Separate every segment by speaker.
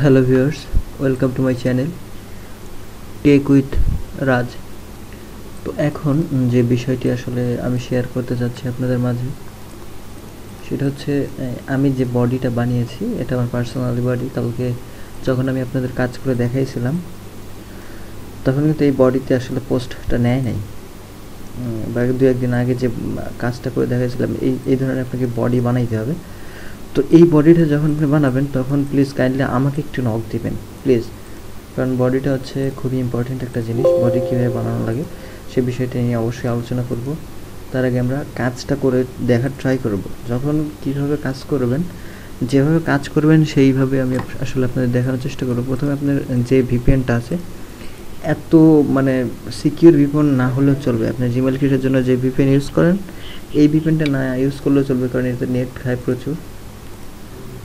Speaker 1: Hello viewers, welcome to my channel Take with রাজ। তো এখন যে বিষয়টি আসলে আমি শেয়ার করতে যাচ্ছি আপনাদের মাঝে সেটা হচ্ছে আমি যে বডিটা বানিয়েছি এটা আমার পার্সোনালি বডি। কালকে যখন আমি আপনাদের কাজ করে দেখাইছিলাম তখন কিন্তু এই বডিতে আসলে পোস্টটা নেয় নাই, বা দু একদিন আগে যে কাজটা করে দেখাইছিলাম এই ধরনের আপনাকে বডি বানাইতে হবে। তো এই বডিটা যখন আপনি বানাবেন তখন প্লিজ কাইন্ডলি আমাকে একটু নক দিবেন প্লিজ, কারণ বডিটা হচ্ছে খুবই ইম্পর্টেন্ট একটা জিনিস। বডি কীভাবে বানানো লাগে সে বিষয়টা নিয়ে অবশ্যই আলোচনা করব। তার আগে আমরা কাজটা করে দেখার ট্রাই করব। যখন কীভাবে কাজ করবেন, যেভাবে কাজ করবেন সেইভাবে আমি আসলে আপনাদের দেখানোর চেষ্টা করব। প্রথমে আপনার যে ভিপিএনটা আছে এত সিকিউর ভিপিএন না হলেও চলবে। আপনার জিমেল ক্রিয়েটের জন্য যে ভিপিএন ইউজ করেন এই ভিপিএনটা না ইউজ করলেও চলবে, কারণ এতে নেট খায় প্রচুর।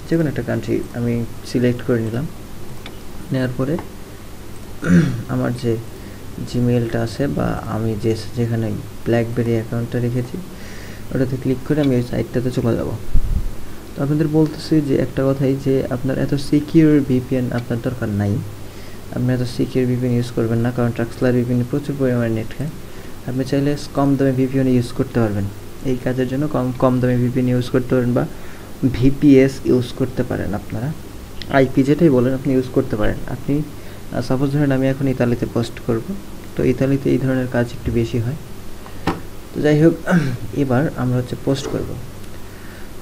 Speaker 1: যে কোনো একটা কান্ট্রি আমি সিলেক্ট করে নিলাম, নেওয়ার পরে আমার যে জিমেলটা আছে বা আমি যেখানে ব্ল্যাকবেরি অ্যাকাউন্টটা রেখেছি ওটাতে ক্লিক করে আমি ওই সাইটটাতে চলে যাব। তো আপনাদের বলতেছি যে একটা কথাই, যে আপনার এত সিকিউর ভিপিএন আপনার দরকার নাই। আপনি এত সিকিউর ভিপিএন ইউজ করবেন না, কারণ ট্রাক্সলার ভিপিএন প্রচুর পরিমাণে নেট খায়। আপনি চাইলে কম দামে ভিপিএন ইউজ করতে পারবেন, এই কাজের জন্য কম দামে ভিপিএন ইউজ করতে পারেন, বা ভিপিএস ইউজ করতে পারেন। আপনারা আইপি যেটাই বলেন আপনি ইউজ করতে পারেন। আপনি সাপোজ ধরেন আমি এখন ইতালিতে পোস্ট করব, তো ইতালিতে এই ধরনের কাজ একটু বেশি হয়। তো যাই হোক, এবার আমরা হচ্ছে পোস্ট করব।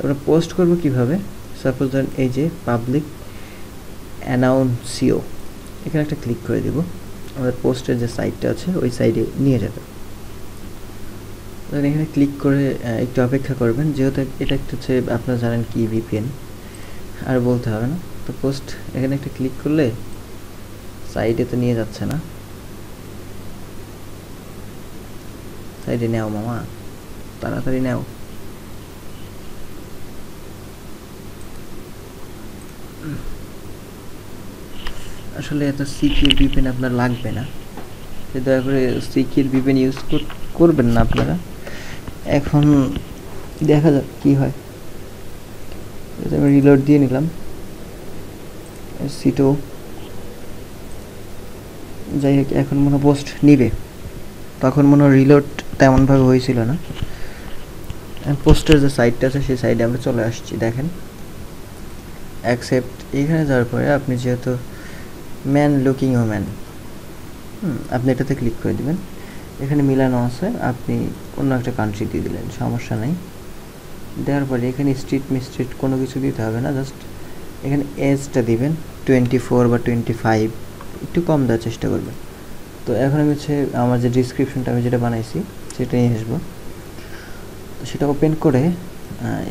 Speaker 1: আমরা পোস্ট করব কিভাবে? সাপোজ ধরেন এই যে পাবলিক অ্যানাউন্সিও, এখানে একটা ক্লিক করে দেব। আমাদের পোস্টের যে সাইটটা আছে ওই সাইডে নিয়ে যাবে। এখানে ক্লিক করে একটু অপেক্ষা করবেন, যেহেতু এটা একটু হচ্ছে আপনারা জানেন কি ভিপিএন, আর বলতে হবে না। তো পোস্ট এখানে একটা ক্লিক করলে সাইডে তো নিয়ে যাচ্ছে না। সাইডে নেও মামা, তাড়াতাড়ি নেও। আসলে এত সিকিউর ভিপিএন আপনার লাগবে না, দয়া করে সিকিউর ভিপিএন ইউজ করবেন না আপনারা। এখন দেখা যাক কি হয়। আমি রিলোড দিয়ে নিলাম সিটো। যাই হোক, এখন মনে পোস্ট নিবে, তখন মনে রিলোড তেমনভাবে হয়েছিল না। পোস্টের যে সাইটটা আছে সেই সাইডে আমরা চলে আসছি। দেখেন অ্যাকসেপ্ট, এখানে যাওয়ার পরে আপনি যেহেতু ম্যান লুকিং ওম্যান, আপনি এটাতে ক্লিক করে দিবেন। এখানে মিলানো আছে, আপনি অন্য একটা কান্ট্রি দিয়ে দিলেন, সমস্যা নেই। দেওয়ার পরে এখানে স্ট্রিট মিস্ট্রিট কোনো কিছু দিতে হবে না, জাস্ট এখানে এজটা দিবেন 24 বা 25, একটু কম দেওয়ার চেষ্টা করবেন। তো এখন আমি হচ্ছে আমার যে ডিসক্রিপশনটা আমি যেটা বানাইছি সেটা নিয়ে আসবো। তো সেটা ওপেন করে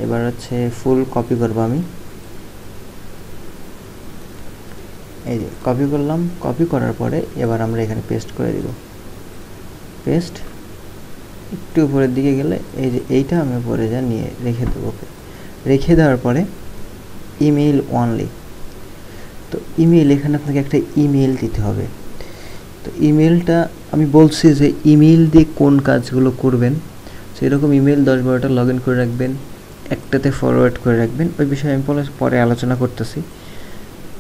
Speaker 1: এবার হচ্ছে ফুল কপি করবো আমি। এই যে কপি করলাম, কপি করার পরে এবার আমরা এখানে পেস্ট করে দিব। পেস্ট একটু উপরের দিকে গেলে এই যে এইটা আমি উপরে যা নিয়ে রেখে দেবো। রেখে দেওয়ার পরে ইমেইল অনলি, তো ইমেইল এখানে আপনাকে একটা ইমেইল দিতে হবে। তো ইমেইলটা আমি বলছি যে ইমেইল দিয়ে কোন কাজগুলো করবেন সেরকম ইমেইল 10-12টা লগ ইন করে রাখবেন, একটাতে ফরওয়ার্ড করে রাখবেন। ওই বিষয়ে আমি পরে আলোচনা করতেছি।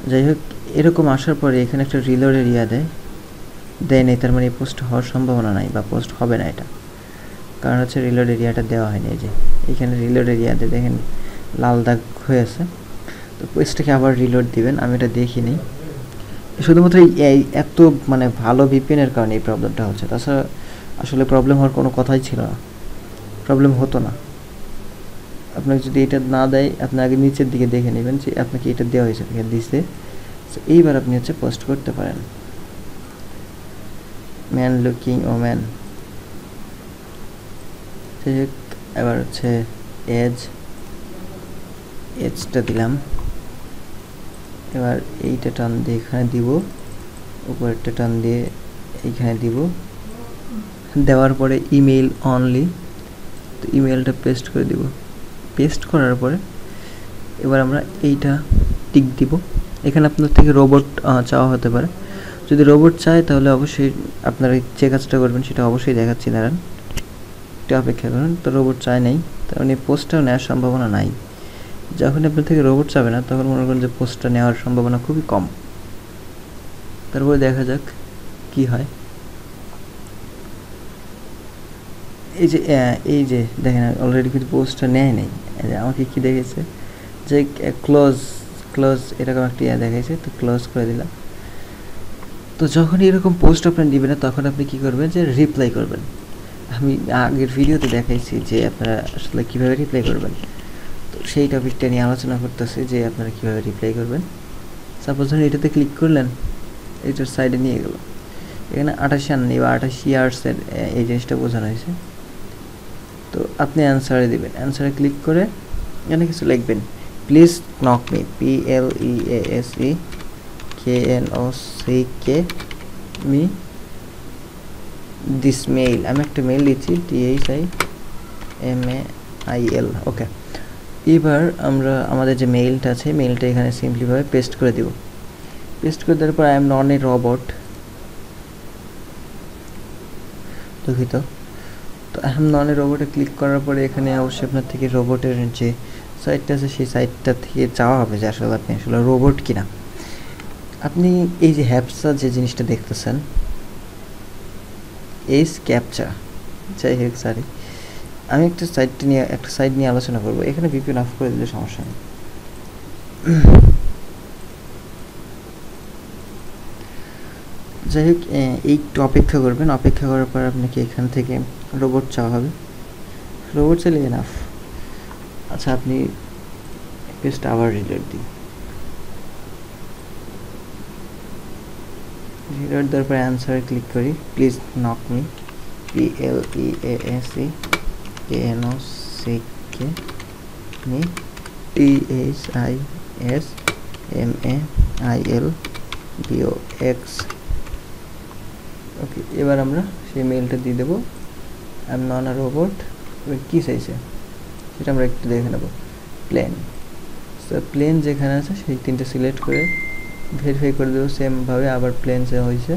Speaker 1: যাই হোক, এরকম আসার পরে এখানে একটা রিলোড এরিয়া দেয় নেই, তার মানে এই পোস্ট হওয়ার সম্ভাবনা নাই বা পোস্ট হবে না এটা, কারণ হচ্ছে রিলোড এরিয়াটা দেওয়া হয়নি। এই যে এখানে রিলোড এরিয়াতে দেখেন লাল দাগ হয়ে আছে। তো পোস্টটাকে আবার রিলোড দিবেন, আমি এটা দেখিনি। শুধুমাত্র এই এত ভালো ভিপিএনের কারণে এই প্রবলেমটা হচ্ছে, তাছাড়া আসলে প্রবলেম হওয়ার কোনো কথাই ছিল না, প্রবলেম হতো না। আপনাকে যদি এটা না দেয় আপনি আগে নিচের দিকে দেখে নেবেন যে আপনাকে এটা দেওয়া হয়েছে, দিছে। এইবার আপনি হচ্ছে পোস্ট করতে পারেন ম্যান লুকিং ওম্যান। এবার হচ্ছে এজটা দিলাম। এবার এইটা টান দিয়ে এখানে দিব, উপরেরটা টান দিয়ে এইখানে দিব। দেওয়ার পরে ইমেইল অনলি, তো ইমেইলটা পেস্ট করে দিব। পেস্ট করার পরে এবার আমরা এইটা টিক দিব। এখানে আপনার থেকে রোবট চাওয়া হতে পারে, যদি রোবট চায় তাহলে অবশ্যই আপনারা যে কাজটা করবেন সেটা অবশ্যই দেখাচ্ছি, দাঁড়ান একটু অপেক্ষা করুন। তো রোবট চায় নাই, তার মানে পোস্টটাও নেওয়ার সম্ভাবনা নাই। যখন আপনার থেকে রোবট চাবে না তখন মনে করেন যে পোস্টটা নেওয়ার সম্ভাবনা খুবই কম। তারপরে দেখা যাক কি হয়। এই যে দেখেন অলরেডি কিন্তু পোস্টটা নেয় নাই, আমাকে কি দেখেছে যে ক্লোজ এরকম একটা দেখাইছে, তো ক্লোজ করে দিলাম। তো যখন এরকম পোস্ট আপনার নেবে না তখন আপনি কি করবেন যে রিপ্লাই করবেন। আমি আগের ভিডিওতে দেখাইছি যে আপনারা আসলে কীভাবে রিপ্লাই করবেন, তো সেই টপিকটা নিয়ে আলোচনা করতেছি যে আপনারা কীভাবে রিপ্লাই করবেন। সাপোজ ধরুন এটাতে ক্লিক করলেন, এটার সাইডে নিয়ে গেল, এখানে 28 আননি বা 28 ইয়ার্সের এই জিনিসটা বোঝানো হয়েছে। তো আপনি অ্যান্সারে দেবেন, অ্যান্সারে ক্লিক করে এখানে কিছু লিখবেন, please knock me, PLEASEKNOCK me this mail. আমি একটা মেইল দিচ্ছি, THIMAIL। ওকে, এবার আমরা আমাদের যে মেইলটা আছে মেইলটা এখানে সিম্পলিভাবে পেস্ট করে দিব। পেস্ট করে দেওয়ার পর I am not a robot, দুঃখিত। তো আই এম নট এ রোবটে ক্লিক করার পরে এখানে অবশ্যই আপনার থেকে রোবটের যে সাইটটা আছে সেই সাইটটা থেকে চাওয়া হবে যে আসলে আপনি আসলে রোবট কিনা। আপনি এই যে হ্যাপসা যে জিনিসটা দেখতেছেন, এই ক্যাপচা, যাই হোক সরি, আমি একটা সাইট নিয়ে আলোচনা করবো। এখানে ভিপিএন অফ করে দিলে সমস্যা নেই। যাই হোক, একটু অপেক্ষা করবেন, অপেক্ষা করার পর আপনাকে এখান থেকে রোবট চাওয়া হবে, রোবট চাইলে এনাফ। আচ্ছা, আপনি পেজটা আবার রিলোড দিন, রিলোড দেওয়ার পর অ্যান্সারে ক্লিক করি, please knock me, PLEASEKNOCK me THISMAILBOX। ওকে, এবার আমরা সেই মেইলটা দিয়ে দেবো, I am not a robot. এবার কী চাইছে সেটা আমরা একটু দেখে নেব। প্লেন, সো প্লেন যেখানে আছে সেই তিনটে সিলেক্ট করে ভেরিফাই করে দেবো সেমভাবে, আবার প্লেন যে হয়েছে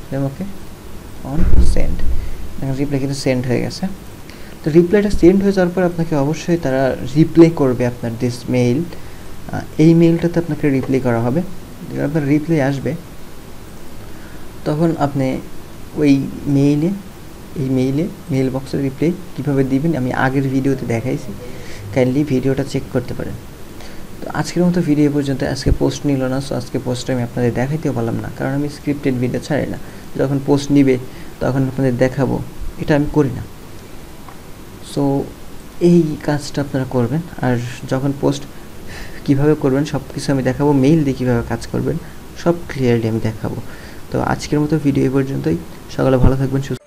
Speaker 1: সেম। ওকে, অন সেন্ড, দেখেন রিপ্লাই কিন্তু সেন্ড হয়ে গেছে। তো রিপ্লাইটা সেন্ড হয়ে যাওয়ার পর আপনাকে অবশ্যই তারা রিপ্লাই করবে আপনার দিস মেইল, এই মেইলটাতে আপনাকে রিপ্লাই করা হবে। যখন আপনার রিপ্লাই আসবে তখন আপনি ওই মেইল বক্সের রিপ্লাই কীভাবে দিবেন আমি আগের ভিডিওতে দেখাইছি, কাইন্ডলি ভিডিওটা চেক করতে পারেন। তো আজকের মতো ভিডিও পর্যন্ত। আজকে পোস্ট নিল না, সো আজকে পোস্টটা আমি আপনাদের দেখাইতেও পারলাম না, কারণ আমি স্ক্রিপ্টেড ভিডিও ছাড়ি না। যখন পোস্ট নিবে তখন আপনাদের দেখাবো, এটা আমি করি না। সো এই কাজটা আপনারা করবেন, আর যখন পোস্ট কীভাবে করবেন সব কিছু আমি দেখাবো, মেইল দিয়ে কীভাবে কাজ করবেন সব ক্লিয়ারলি আমি দেখাবো। তো আজকের মতো ভিডিও এই পর্যন্তই। সকালে ভালো থাকবেন, সুস্থ।